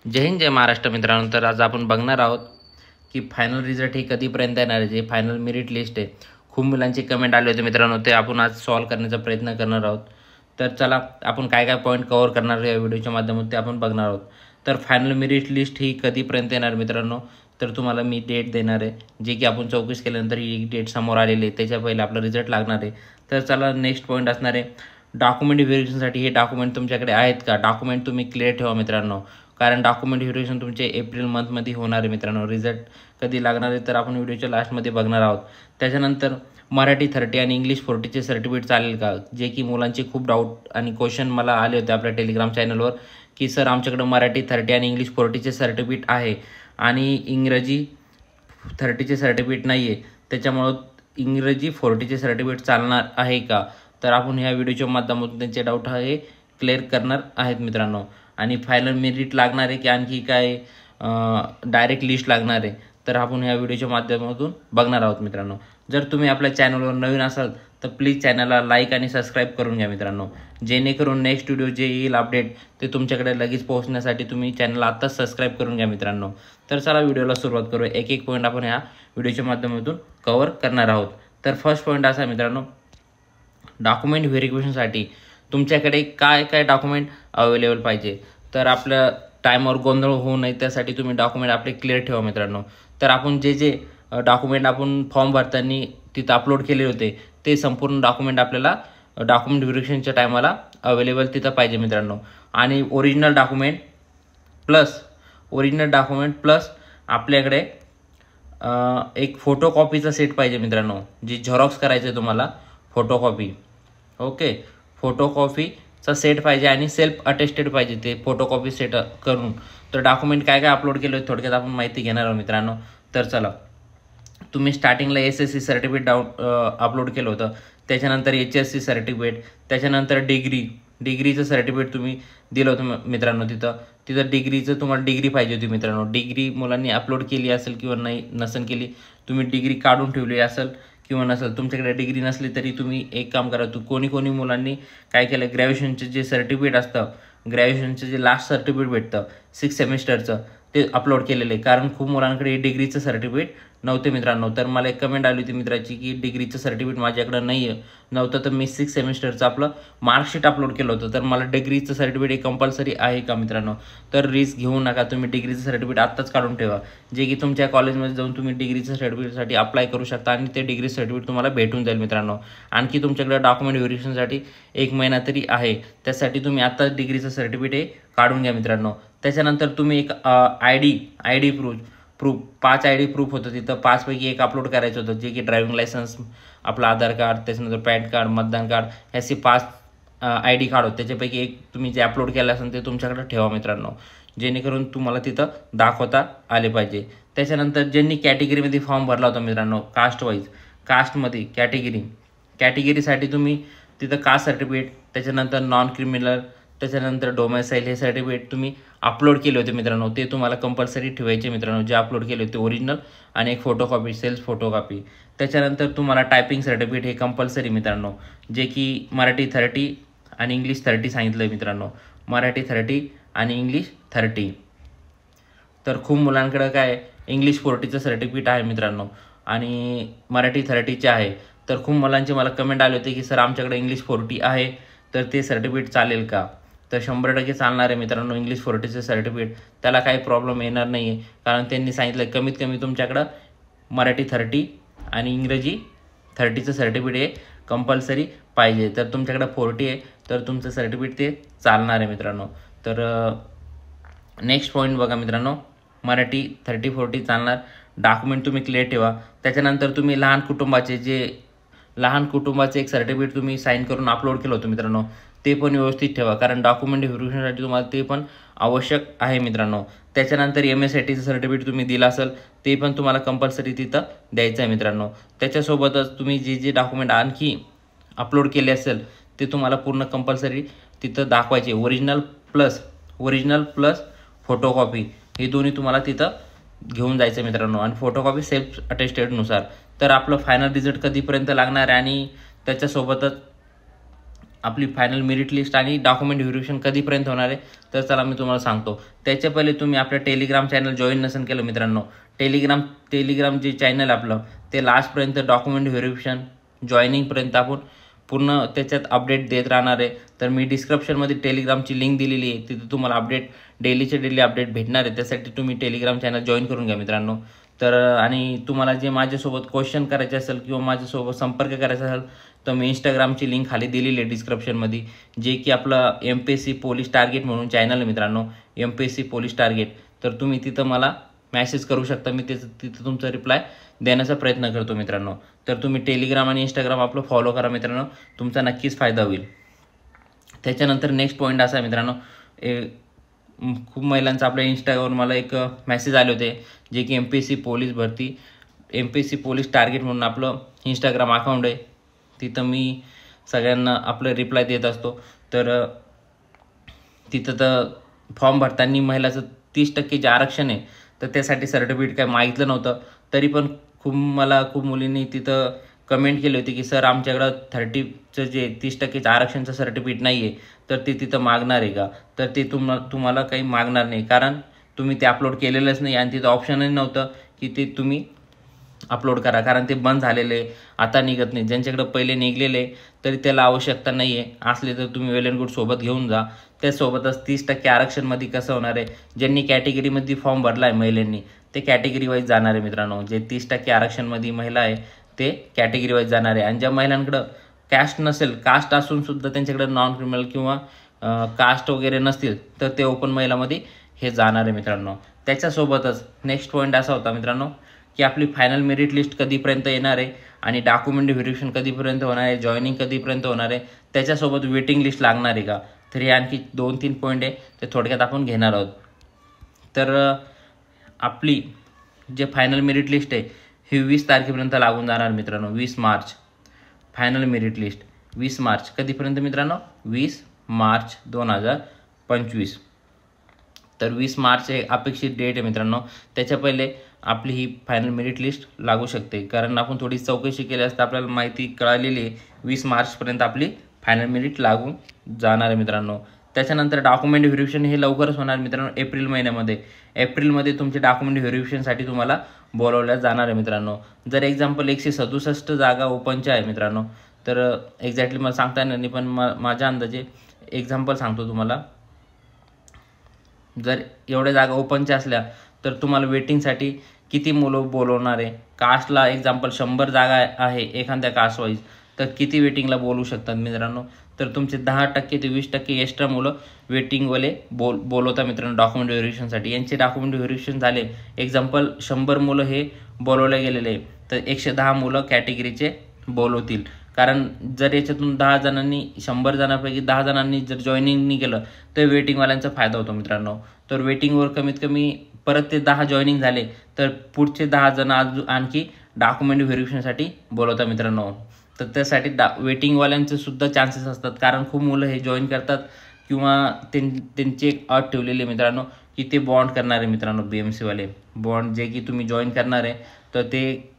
जय हिंद जय महाराष्ट्र मित्रांनो. तर आज आपण बघणार आहोत की फायनल रिझल्ट हे कधीपर्यंत येणार आहे. जे फायनल मेरिट लिस्ट आहे, खूप मुलांचे कमेंट आले होते मित्रांनो, ते आपण आज सॉल्व करण्याचा प्रयत्न करणार आहोत. तर चला आपण काय काय पॉईंट कव्हर करणार या व्हिडिओच्या माध्यमातून ते आपण बघणार आहोत. तर फायनल मेरिट लिस्ट ही कधीपर्यंत येणार मित्रांनो, तर तुम्हाला मी डेट देणार आहे, जे की आपण चौकशी केल्यानंतर ही डेट समोर आलेली आहे. त्याच्या पहिले आपला रिझल्ट लागणार आहे. तर चला नेक्स्ट पॉईंट असणार आहे डॉक्युमेंट व्हेरिफिकेशनसाठी. हे डॉक्युमेंट तुमच्याकडे आहेत का? डॉक्युमेंट तुम्ही क्लिअर ठेवा मित्रांनो, कारण डॉक्युमेंट व्हेरिफिकेशन तुमचे एप्रिल मंथमध्ये होणार आहे मित्रांनो. रिझल्ट कधी लागणार आहे तर आपण व्हिडिओच्या लास्टमध्ये बघणार आहोत. त्याच्यानंतर मराठी 30 आणि इंग्लिश 40चे सर्टिफिकेट चालेल का? जे की मुलांचे खूप डाऊट आणि क्वेश्चन मला आले होते आपल्या टेलिग्राम चॅनलवर की सर आमच्याकडे मराठी 30 आणि इंग्लिश 40चे सर्टिफिकेट आहे आणि इंग्रजी 30चे सर्टिफिकेट नाही आहे, त्याच्यामुळं इंग्रजी 40चे सर्टिफिकेट चालणार आहे का? तर आपण ह्या व्हिडिओच्या माध्यमातून त्यांचे डाऊट हे क्लिअर करणार आहेत मित्रांनो. आणि फायनल मेरिट लागणार आहे की आणखी काय डायरेक्ट लिस्ट लागणार आहे, तर आपण ह्या व्हिडिओच्या माध्यमातून बघणार आहोत मित्रांनो. जर तुम्ही आपल्या चॅनलवर नवीन असाल तर प्लीज चॅनलला लाईक आणि सबस्क्राईब करून घ्या मित्रांनो, जेणेकरून नेक्स्ट व्हिडिओ जे येईल अपडेट ते तुमच्याकडे लगेच पोहोचण्यासाठी तुम्ही चॅनलला आत्ताच सबस्क्राईब करून घ्या मित्रांनो. तर चला व्हिडिओला सुरुवात करू. एक एक पॉईंट आपण ह्या व्हिडिओच्या माध्यमातून कव्हर करणार आहोत. तर फर्स्ट पॉईंट असा मित्रांनो, डॉक्युमेंट व्हेरिफिकेशनसाठी तुमच्याकडे काय काय डॉक्युमेंट अवेलेबल पाहिजे. तर आपल्या टाईमवर गोंधळ होऊ नये त्यासाठी तुम्ही डॉक्युमेंट आपले क्लिअर ठेवा मित्रांनो. तर आपण जे डॉक्युमेंट आपण फॉर्म भरताना तिथं अपलोड केले होते ते संपूर्ण डॉक्युमेंट आपल्याला डॉक्युमेंट व्हेरिफिकेशनच्या टायमाला अवेलेबल तिथं पाहिजे मित्रांनो. आणि ओरिजिनल डॉक्युमेंट प्लस आपल्याकडे एक फोटोकॉपीचा सेट पाहिजे मित्रांनो, जी झेरॉक्स करायचं आहे तुम्हाला फोटोकॉपी. ओके, फोटोकॉपीचा सेट पाहिजे आणि सेल्फ अटेस्टेड पाहिजे ते फोटोकॉपी सेट करून. तर डॉक्युमेंट काय काय अपलोड केलं आहे थोडक्यात आपण माहिती घेणार आहोत मित्रांनो. तर चला, तुम्ही स्टार्टिंगला SSC सर्टिफिकेट अपलोड केलं होतं, त्याच्यानंतर HSC सर्टिफिकेट, त्याच्यानंतर डिग्रीचं सर्टिफिकेट तुम्ही दिलं होतं मित्रांनो. तिथं डिग्रीचं तुम्हाला डिग्री पाहिजे होती मित्रांनो. डिग्री मुलांनी अपलोड केली असेल किंवा नाही नसेल केली, तुम्ही डिग्री काढून ठेवली असेल किंवा नसेल, तुमच्याकडे डिग्री नसली तरी तुम्ही एक काम करा. कोणी मुलांनी काय केलं, ग्रॅज्युएशनचे जे सर्टिफिकेट असतं, ग्रॅज्युएशनचं जे लास्ट सर्टिफिकेट भेटतं 6 सेमिस्टरचं, ते अपलोड केलेलं आहे. कारण खूप मुलांकडे डिग्रीचं सर्टिफिकेट नव्हते मित्रांनो. तर मला एक कमेंट आली होती मित्राची की डिग्रीचं सर्टिफिकेट माझ्याकडं नव्हतं, तर मी 6 सेमिस्टरचं आपलं मार्कशीट अपलोड केलं होतं. तर मला डिग्रीचं सर्टिफिकेट हे कंपल्सरी आहे का मित्रांनो? तर रिस्क घेऊ नका, तुम्ही डिग्रीचं सर्टिफिकेट आत्ताच काढून ठेवा, जे की तुमच्या कॉलेजमध्ये जाऊन तुम्ही डिग्रीचं सर्टिफिकेटसाठी अप्लाय करू शकता आणि ते डिग्री सर्टिफिकेट तुम्हाला भेटून जाईल मित्रांनो. आणखी तुमच्याकडे डॉक्युमेंट व्हेरिफिकेशनसाठी 1 महिना तरी आहे, त्यासाठी तुम्ही आत्ताच डिग्रीचं सर्टिफिकेट हे काढून घ्या मित्रांनो. त्याच्यानंतर तुम्ही एक I D proof 5 ID proof होतं तिथं, 5 पैकी एक अपलोड करायचं होतं, जे की ड्रायव्हिंग लायसन्स, आपलं आधार कार्ड, त्याच्यानंतर पॅन कार्ड, मतदान कार्ड, ह्याचे 5 ID कार्ड होते. त्याच्यापैकी एक तुम्ही जे अपलोड केलं असेल ते तुमच्याकडे ठेवा मित्रांनो, जेणेकरून तुम्हाला तिथं दाखवता आले पाहिजे. त्याच्यानंतर ज्यांनी कॅटेगरीमध्ये फॉर्म भरला होता मित्रांनो, कास्टमध्ये कॅटेगरीसाठी तुम्ही तिथं कास्ट सर्टिफिकेट, त्याच्यानंतर नॉन क्रिमिनल, त्याच्यानंतर डोमेसाईल, हे सर्टिफिकेट तुम्ही अपलोड केले होते मित्रांनो, ते तुम्हाला कंपल्सरी ठेवायचे मित्रांनो. जे अपलोड केले होते ओरिजिनल आणि एक फोटोकॉपी, सेल्फ फोटोकॉपी. त्याच्यानंतर तुम्हाला टायपिंग सर्टिफिकेट हे कंपल्सरी मित्रांनो, जे की मराठी 30 आणि इंग्लिश 30 सांगितलं आहे मित्रांनो. मराठी 30 आणि इंग्लिश 30. तर खूप मुलांकडं काय इंग्लिश 40चं सर्टिफिकेट आहे मित्रांनो आणि मराठी 30चे आहे. तर खूप मुलांचे मला कमेंट आले होते की सर आमच्याकडे इंग्लिश 40 आहे, तर ते सर्टिफिकेट चालेल का? तर 100% चालणार आहे मित्रांनो इंग्लिश 40चं सर्टिफिकेट. त्याला काही प्रॉब्लेम येणार नाही आहे, कारण त्यांनी सांगितलं कमीत कमी तुमच्याकडं मराठी 30 आणि इंग्रजी 30चं सर्टिफिकेट हे कंपल्सरी पाहिजे. तर तुमच्याकडं 40 आहे तर तुमचं सर्टिफिकेट ते चालणार आहे मित्रांनो. तर नेक्स्ट पॉईंट बघा मित्रांनो, मराठी 30-40 चालणार, डॉक्युमेंट तुम्ही क्लिअर ठेवा. त्याच्यानंतर तुम्ही लहान कुटुंबाचे एक सर्टिफिकेट तुम्ही साईन करून अपलोड केलं होतं मित्रांनो, ते पण व्यवस्थित ठेवा, कारण डॉक्युमेंट व्हेरिफिकेशनसाठी तुम्हाला ते पण आवश्यक आहे मित्रांनो. त्याच्यानंतर MSITचं सर्टिफिकेट तुम्ही दिलं असेल ते पण तुम्हाला कंपल्सरी तिथं द्यायचं आहे मित्रांनो. त्याच्यासोबतच तुम्ही जे डॉक्युमेंट आणखी अपलोड केले असेल ते तुम्हाला पूर्ण कंपल्सरी तिथं दाखवायचे. ओरिजिनल प्लस फोटोकॉपी हे दोन्ही तुम्हाला तिथं घेऊन जायचं मित्रांनो, आणि फोटोकॉपी सेल्फ अटेस्टेडनुसार. तर आपलं फायनल रिझल्ट कधीपर्यंत लागणार आहे आणि त्याच्यासोबतच आपली फायनल मेरिट लिस्ट आणि डॉक्युमेंट व्हेरिफिकेशन कधीपर्यंत होणार आहे तर चला मी तुम्हाला सांगतो. त्याच्या पहिले तुम्ही आपलं टेलिग्राम चॅनल जॉईन नसेल केलं मित्रांनो, टेलिग्राम जे चॅनल आपलं ते लास्टपर्यंत डॉक्युमेंट व्हेरिफिकेशन जॉईनिंगपर्यंत आपण पूर्ण त्याच्यात अपडेट देत राहणार आहे. तर मी डिस्क्रिप्शनमध्ये टेलिग्रामची लिंक दिलेली आहे, तिथे तुम्हाला डेली अपडेट भेटणार आहे. त्यासाठी तुम्ही टेलिग्राम चॅनल जॉईन करून घ्या मित्रांनो. तर आणि तुम्हाला जे माझ्यासोबत क्वेश्चन करायचे असेल किंवा माझ्यासोबत संपर्क करायचा असेल तर मी इंस्टाग्रामची लिंक खाली दिलेली आहे डिस्क्रिप्शनमध्ये, जे की आपलं MPSC पोलीस टार्गेट म्हणून चॅनल आहे मित्रांनो, MPSC पोलीस टार्गेट. तर तुम्ही तिथं मला मॅसेज करू शकता, मी तिथं तुमचा रिप्लाय देण्याचा प्रयत्न करतो मित्रांनो. तर तुम्ही टेलिग्राम आणि इंस्टाग्राम आपलं फॉलो करा मित्रांनो, तुमचा नक्कीच फायदा होईल. त्याच्यानंतर नेक्स्ट पॉईंट असा आहे मित्रांनो, खूप महिलांचा आपल्या इंस्टाग्रामवर मला एक मेसेज आले होते, जे की MPSC पोलीस टार्गेट म्हणून आपलं इंस्टाग्राम अकाउंट आहे, तिथं मी सगळ्यांना आपलं रिप्लाय देत असतो. तर तिथं तर फॉर्म भरताना महिलाचं 30% जे आरक्षण आहे तर त्यासाठी सर्टिफिकेट काय मागितलं नव्हतं, तरी पण खूप मुलींनी तिथं कमेंट केली होती की सर आमच्याकडं 30चं जे 30% आरक्षणचं सर्टिफिकेट नाही आहे तर ते तिथं मागणार आहे का. तर ते तुम्हाला काही मागणार नाही, कारण तुम्ही ते अपलोड केलेलंच नाही आणि तिथं ऑप्शनही नव्हतं की ते तुम्ही अपलोड करा, कारण ते बंद झालेले आता निघत नाही. ज्यांच्याकडे पहिले निघलेले तरी त्याला आवश्यकता नाही आहे, असले तर तुम्ही वेल अँड गुड सोबत घेऊन जा. त्यासोबतच 30% आरक्षणमध्ये कसं होणार आहे, ज्यांनी कॅटेगरीमध्ये फॉर्म भरला आहे महिलांनी ते कॅटेगरी वाईज जाणार आहे मित्रांनो. जे 30% आरक्षणमध्ये महिला आहे ते कॅटेगरी वाईज जाणार आहे. आणि ज्या महिलांकडं कास्ट नसेल, कास्ट असून सुद्धा त्यांच्याकडे नॉन क्रिमिनल किंवा कास्ट वगैरे नसतील तर ते ओपन महिलामध्ये हे जाणार आहे मित्रांनो. त्याच्यासोबतच नेक्स्ट पॉईंट असा होता मित्रांनो की आपली फायनल मेरिट लिस्ट कधीपर्यंत येणार आहे आणि डॉक्युमेंट व्हेरिफिकेशन कधीपर्यंत होणार आहे, जॉईनिंग कधीपर्यंत होणार आहे, त्याच्यासोबत वेटिंग लिस्ट लागणार आहे का. तर हे आणखी 2-3 पॉईंट आहे ते थोडक्यात आपण घेणार आहोत. तर आपली जे फायनल मेरिट लिस्ट आहे ही 20 तारखेपर्यंत लागून जाणार मित्रांनो. 20 March final merit list 20 March कधीपर्यंत मित्रांनो, 20 मार्च 2025. तर 20 मार्च हे अपेक्षित डेट आहे मित्रांनो. त्याच्या पहिले आपली ही फायनल मेरिट लिस्ट लागू शकते, कारण आपण थोडी चौकशी केली असता आपल्याला माहिती कळालेली आहे 20 मार्चपर्यंत आपली फायनल मेरिट लागून जाणार आहे मित्रांनो. त्याच्यानंतर डॉक्युमेंट व्हेरिफिकेशन हे लवकरच होणार मित्रांनो, एप्रिल महिन्यामध्ये तुमचे डॉक्युमेंट व्हेरिफिकेशनसाठी तुम्हाला बोलवल्या जाणार आहे मित्रांनो. जर एक्झाम्पल 167 जागा ओपनच्या आहे मित्रांनो, तर एक्झॅक्टली मला सांगता येणार नाही, पण माझ्या अंदाजे एक्झाम्पल सांगतो तुम्हाला. जर एवढ्या जागा ओपनच्या असल्या तर तुम्हाला वेटिंगसाठी किती मुलं बोलवणार आहे. कास्टला एक्झाम्पल 100 जागा आहे एखाद्या कास्ट वाईज, तर किती वेटिंगला बोलवू शकतात मित्रांनो. तर तुमचे 10% ते 20% एक्स्ट्रा मुलं वेटिंगवाले बोलवता मित्रांनो डॉक्युमेंट व्हेरिफिकेशनसाठी. यांचे डॉक्युमेंट व्हेरिफिकेशन झाले, एक्झाम्पल 100 मुलं हे बोलवले गेलेले तर 110 मुलं कॅटेगरीचे बोलवतील. कारण जर याच्यातून 10 जणांनी 100 जणांपैकी 10 जणांनी जर जॉईनिंग केलं तर वेटिंगवाल्यांचा फायदा होतो मित्रांनो. तर वेटिंगवर कमीत कमी परत ते 10 जॉईनिंग झाले तर पुढचे 10 जण आणखी डॉक्युमेंट व्हेरिफिकेशनसाठी बोलवता मित्रांनो. तर त्यासाठी वेटिंगवाल्यांचे सुद्धा चान्सेस असतात, कारण खूप मुलं हे जॉईन करतात किंवा त्यांची एक अट ठेवलेली आहे मित्रांनो की ते बॉन्ड करणार आहे मित्रांनो. BMC वाले बॉन्ड जे की तुम्ही जॉईन करणार आहे तर ते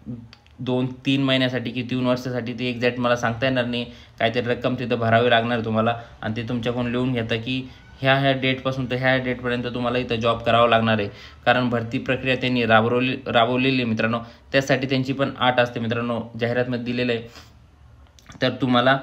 2-3 महिन्यासाठी की 3 वर्षासाठी ते एक्झॅक्ट मला सांगता येणार नाही, काहीतरी रक्कम तिथं भरावी लागणार तुम्हाला आणि ते तुमच्याकडून लिहून घेता की ह्या डेटपासून तर ह्या डेटपर्यंत तुम्हाला इथं जॉब करावं लागणार आहे. कारण भरती प्रक्रिया त्यांनी राबवलेली आहे मित्रांनो, त्यासाठी त्यांची पण अट असते मित्रांनो, जाहिरातमध्ये दिलेलं आहे. तर तुम्हाला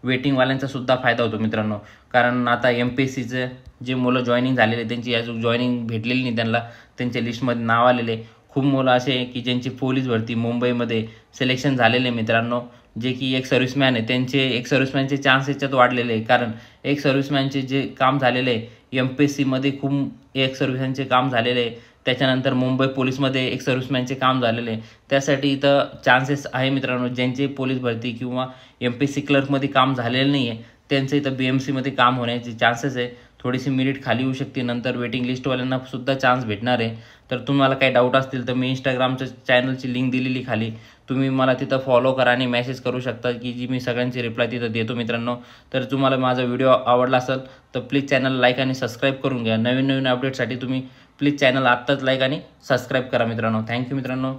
वेटिंगवाल्यांचा सुद्धा फायदा होतो मित्रांनो, कारण आता MPSCचे जे मुलं जॉईनिंग झालेले त्यांची अजून जॉईनिंग भेटलेली नाही, त्यांच्या लिस्टमध्ये नाव आलेले. खूप मुलं असे की ज्यांची पोलीस भरती मुंबईमध्ये सिलेक्शन झालेले मित्रांनो, जे की एक सर्व्हिसमॅन आहे, त्यांचे एक सर्व्हिसमॅनचे चान्स याच्यात वाढलेले आहे. कारण एक सर्व्हिसमॅनचे जे काम झालेले आहे MPSCमध्ये खूप एक सर्व्हिसमॅनचे काम झालेले आहे, त्याच्यानंतर मुंबई पोलीसमध्ये एक सर्व्हिसमॅनचे काम झालेले आहे. त्यासाठी इथं चान्सेस आहे मित्रांनो, ज्यांचे पोलीस भरती किंवा MPSC क्लर्कमध्ये काम झालेलं नाही आहे त्यांचं इथं BMCमध्ये काम होण्याचे चान्सेस आहे. थोडीशी मेरिट खाली येऊ शकते, नंतर वेटिंग लिस्टवाल्यांना सुद्धा चान्स भेटणार आहे. तर तुम्हाला काही डाऊट असतील तर मी इंस्टाग्रामच्या चॅनलची लिंक दिलेली खाली, तुम्ही मला तिथं फॉलो करा आणि मेसेज करू शकता की जी मी सगळ्यांची रिप्लाय तिथं देतो मित्रांनो. तर तुम्हाला माझा व्हिडिओ आवडला असेल तर प्लीज चॅनल लाईक आणि सबस्क्राईब करून घ्या. नवीन अपडेटसाठी तुम्ही प्लीज चॅनल आत्ताच लाईक आणि सबस्क्राईब करा मित्रांनो. थँक्यू मित्रांनो.